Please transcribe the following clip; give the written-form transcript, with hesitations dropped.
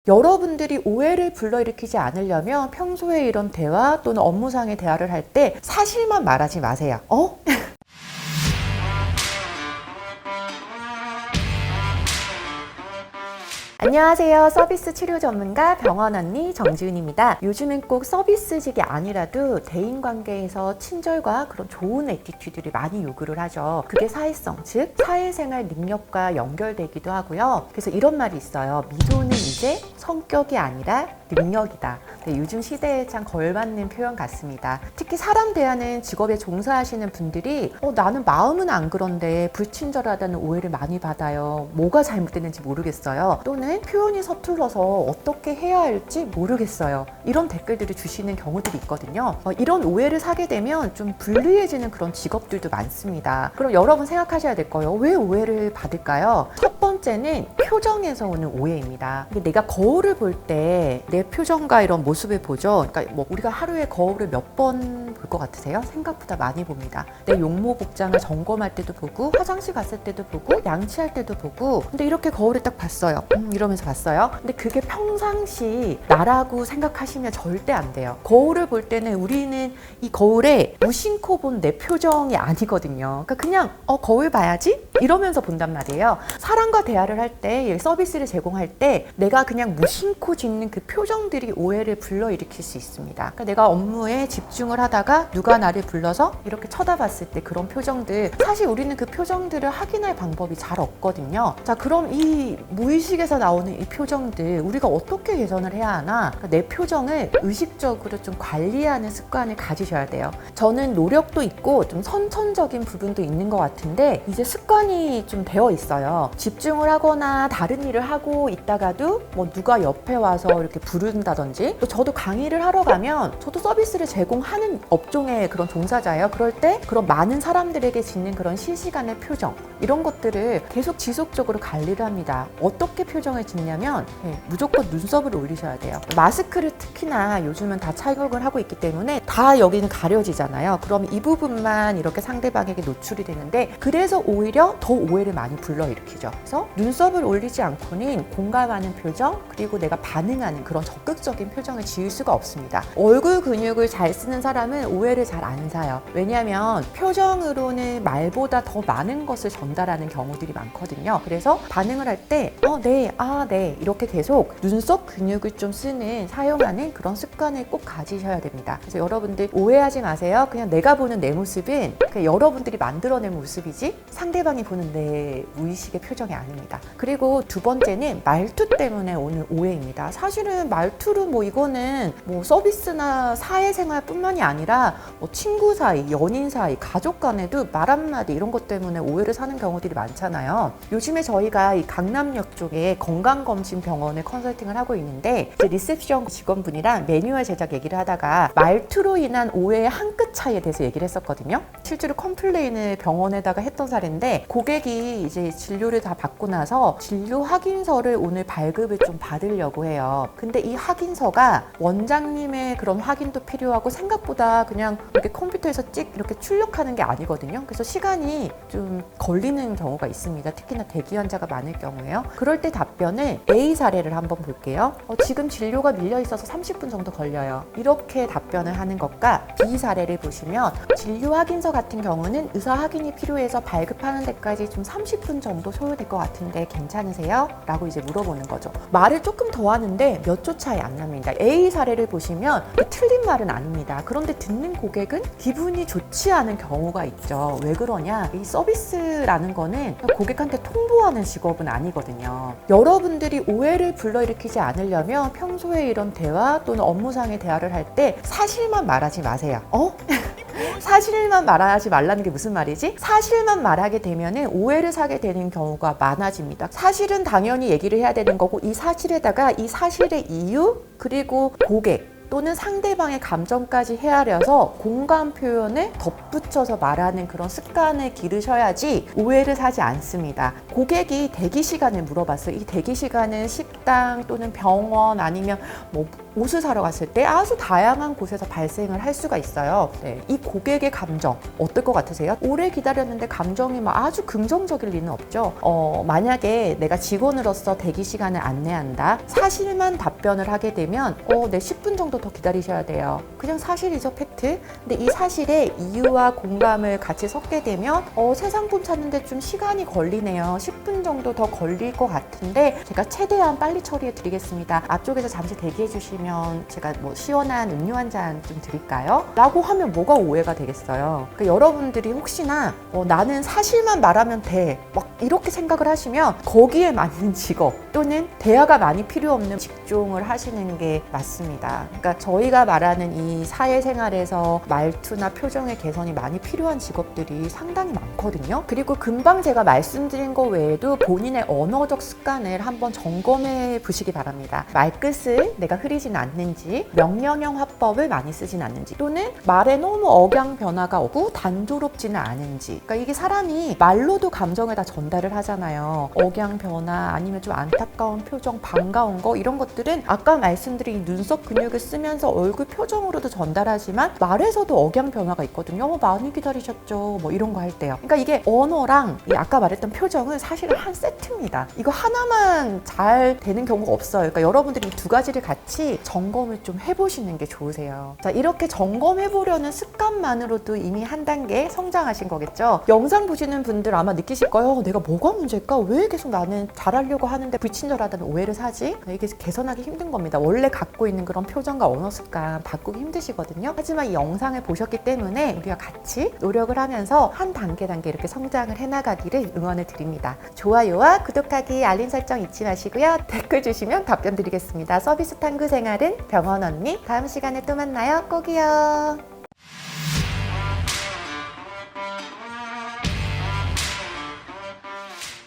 여러분들이 오해를 불러일으키지 않으려면 평소에 이런 대화 또는 업무상의 대화를 할 때 사실만 말하지 마세요. 안녕하세요. 서비스 치료 전문가 병원 언니 정지은입니다. 요즘은 꼭 서비스직이 아니라도 대인관계에서 친절과 그런 좋은 애티튜드를 많이 요구를 하죠. 그게 사회성, 즉 사회생활 능력과 연결되기도 하고요. 그래서 이런 말이 있어요. 미소는 이제 성격이 아니라 능력이다. 네, 요즘 시대에 참 걸맞는 표현 같습니다. 특히 사람 대하는 직업에 종사하시는 분들이 나는 마음은 안 그런데 불친절하다는 오해를 많이 받아요. 뭐가 잘못됐는지 모르겠어요. 또는 표현이 서툴러서 어떻게 해야 할지 모르겠어요. 이런 댓글들을 주시는 경우들이 있거든요. 이런 오해를 사게 되면 좀 불리해지는 그런 직업들도 많습니다. 그럼 여러분 생각하셔야 될 거예요. 왜 오해를 받을까요? 첫 번째는 표정에서 오는 오해입니다. 내가 거울을 볼 때 내 표정과 이런 모습을 보죠. 그러니까 뭐 우리가 하루에 거울을 몇 번 볼 것 같으세요? 생각보다 많이 봅니다. 내 용모 복장을 점검할 때도 보고, 화장실 갔을 때도 보고, 양치할 때도 보고. 근데 이렇게 거울을 딱 봤어요. 이러면서 봤어요. 근데 그게 평상시 나라고 생각하시면 절대 안 돼요. 거울을 볼 때는 우리는 이 거울에 무심코 본 내 표정이 아니거든요. 그러니까 그냥 거울 봐야지? 이러면서 본단 말이에요. 사람과 대화를 할 때, 서비스를 제공할 때 내가 그냥 무심코 짓는 그 표정들이 오해를 불러일으킬 수 있습니다. 그러니까 내가 업무에 집중을 하다가 누가 나를 불러서 이렇게 쳐다봤을 때 그런 표정들, 사실 우리는 그 표정들을 확인할 방법이 잘 없거든요. 자, 그럼 이 무의식에서 나오는 이 표정들 우리가 어떻게 개선을 해야 하나? 그러니까 내 표정을 의식적으로 좀 관리하는 습관을 가지셔야 돼요. 저는 노력도 있고 좀 선천적인 부분도 있는 것 같은데 이제 습관이 좀 되어 있어요. 집중을 하거나 다른 일을 하고 있다가도 뭐 누가 옆에 와서 이렇게 부른다든지, 또 저도 강의를 하러 가면 저도 서비스를 제공하는 업종의 그런 종사자예요. 그럴 때 그런 많은 사람들에게 짓는 그런 실시간의 표정, 이런 것들을 계속 지속적으로 관리를 합니다. 어떻게 표정을 짓냐면 무조건 눈썹을 올리셔야 돼요. 마스크를 특히나 요즘은 다 착용을 하고 있기 때문에 다 여기는 가려지잖아요. 그럼 이 부분만 이렇게 상대방에게 노출이 되는데, 그래서 오히려 더 오해를 많이 불러일으키죠. 그래서 눈썹을 올리지 않고는 공감하는 표정, 그리고 내가 반응하는 그런 적극적인 표정을 지을 수가 없습니다. 얼굴 근육을 잘 쓰는 사람은 오해를 잘 안 사요. 왜냐하면 표정으로는 말보다 더 많은 것을 전달하는 경우들이 많거든요. 그래서 반응을 할 때 네, 네 이렇게 계속 눈썹 근육을 좀 사용하는 그런 습관을 꼭 가지셔야 됩니다. 그래서 여러분들 오해하지 마세요. 그냥 내가 보는 내 모습은 그냥 여러분들이 만들어낸 모습이지 상대방이 보는 내 무의식의 표정이 아닙니다. 그리고 두 번째는 말투 때문에 오는 오해입니다. 사실은 말투로 이거는 서비스나 사회생활 뿐만이 아니라 친구 사이, 연인 사이, 가족 간에도 말 한마디 이런 것 때문에 오해를 사는 경우들이 많잖아요. 요즘에 저희가 이 강남역 쪽에 건강검진병원을 컨설팅을 하고 있는데, 이제 리셉션 직원분이랑 매뉴얼 제작 얘기를 하다가 말투로 인한 오해의 한 끗 차이에 대해서 얘기를 했었거든요. 실제로 컴플레인을 병원에다가 했던 사례인데, 고객이 이제 진료를 다 받고 나서 진료 확인서를 오늘 발급을 좀 받으려고 해요. 근데 이 확인서가 원장님의 그런 확인도 필요하고 생각보다 그냥 이렇게 컴퓨터에서 이렇게 출력하는 게 아니거든요. 그래서 시간이 좀 걸리는 경우가 있습니다. 특히나 대기 환자가 많을 경우에요. 그럴 때 답변을 A 사례를 한번 볼게요. 지금 진료가 밀려 있어서 30분 정도 걸려요. 이렇게 답변을 하는 것과 B 사례를 보시면, 진료 확인서 같은 경우는 의사 확인이 필요해서 발급하는 데까지 좀 30분 정도 소요될 것 같은데 괜찮으세요? 라고 이제 물어보는 거죠. 말을 조금 더 하는데 몇 초 차이 안 납니다. A 사례를 보시면 틀린 말은 아닙니다. 그런데 듣는 고객은 기분이 좋지 않은 경우가 있죠. 왜 그러냐? 이 서비스라는 거는 고객한테 통보하는 직업은 아니거든요. 여러분들이 오해를 불러일으키지 않으려면 평소에 이런 대화 또는 업무상의 대화를 할 때 사실만 말하지 마세요. 사실만 말하지 말라는 게 무슨 말이지? 사실만 말하게 되면 오해를 사게 되는 경우가 많아집니다. 사실은 당연히 얘기를 해야 되는 거고, 이 사실에다가 이 사실의 이유, 그리고 고객, 또는 상대방의 감정까지 헤아려서 공감 표현을 덧붙여서 말하는 그런 습관을 기르셔야지 오해를 사지 않습니다. 고객이 대기 시간을 물어봤어요. 이 대기 시간은 식당 또는 병원 아니면 뭐 옷을 사러 갔을 때 아주 다양한 곳에서 발생을 할 수가 있어요. 네, 이 고객의 감정 어떨 것 같으세요? 오래 기다렸는데 감정이 막 아주 긍정적일 리는 없죠. 만약에 내가 직원으로서 대기 시간을 안내한다. 사실만 답변을 하게 되면 네, 10분 정도 더 기다리셔야 돼요. 그냥 사실이죠, 팩트. 근데 이 사실에 이유와 공감을 같이 섞게 되면 새 상품 찾는데 좀 시간이 걸리네요. 10분 정도 더 걸릴 것 같은데 제가 최대한 빨리 처리해 드리겠습니다. 앞쪽에서 잠시 대기해 주시면 제가 뭐 시원한 음료 한 잔 좀 드릴까요? 라고 하면 뭐가 오해가 되겠어요. 그러니까 여러분들이 혹시나 나는 사실만 말하면 돼 막 이렇게 생각을 하시면 거기에 맞는 직업 또는 대화가 많이 필요 없는 직종을 하시는 게 맞습니다. 그러니까 저희가 말하는 이 사회생활에서 말투나 표정의 개선이 많이 필요한 직업들이 상당히 많거든요. 그리고 금방 제가 말씀드린 거 외에도 본인의 언어적 습관을 한번 점검해 보시기 바랍니다. 말끝을 내가 흐리진 않는지, 명령형 화법을 많이 쓰진 않는지, 또는 말에 너무 억양 변화가 오고 단조롭지는 않은지. 그러니까 이게 사람이 말로도 감정을 다 전달을 하잖아요. 억양 변화 아니면 좀 안타까운 표정, 반가운 거 이런 것들은 아까 말씀드린 이 눈썹 근육을 쓰면서 얼굴 표정으로도 전달하지만 말에서도 억양 변화가 있거든요. 많이 기다리셨죠. 뭐 이런 거 할 때요. 그러니까 이게 언어랑 이 아까 말했던 표정은 사실은 한 세트입니다. 이거 하나만 잘 되는 경우가 없어요. 그러니까 여러분들이 이 두 가지를 같이 점검을 좀 해보시는 게 좋으세요. 자, 이렇게 점검해보려는 습관만으로도 이미 한 단계 성장하신 거겠죠. 영상 보시는 분들 아마 느끼실 거예요. 내가 뭐가 문제일까? 왜 계속 나는 잘하려고 하는데 불친절하다는 오해를 사지? 이게 개선하기 힘든 겁니다. 원래 갖고 있는 그런 표정과 언어 습관 바꾸기 힘드시거든요. 하지만 이 영상을 보셨기 때문에 우리가 같이 노력을 하면서 한 단계 이렇게 성장을 해나가기를 응원을 드립니다. 좋아요와 구독하기, 알림 설정 잊지 마시고요. 댓글 주시면 답변 드리겠습니다. 서비스 탐구 생활은 병원 언니. 다음 시간에 또 만나요. 꼭이요.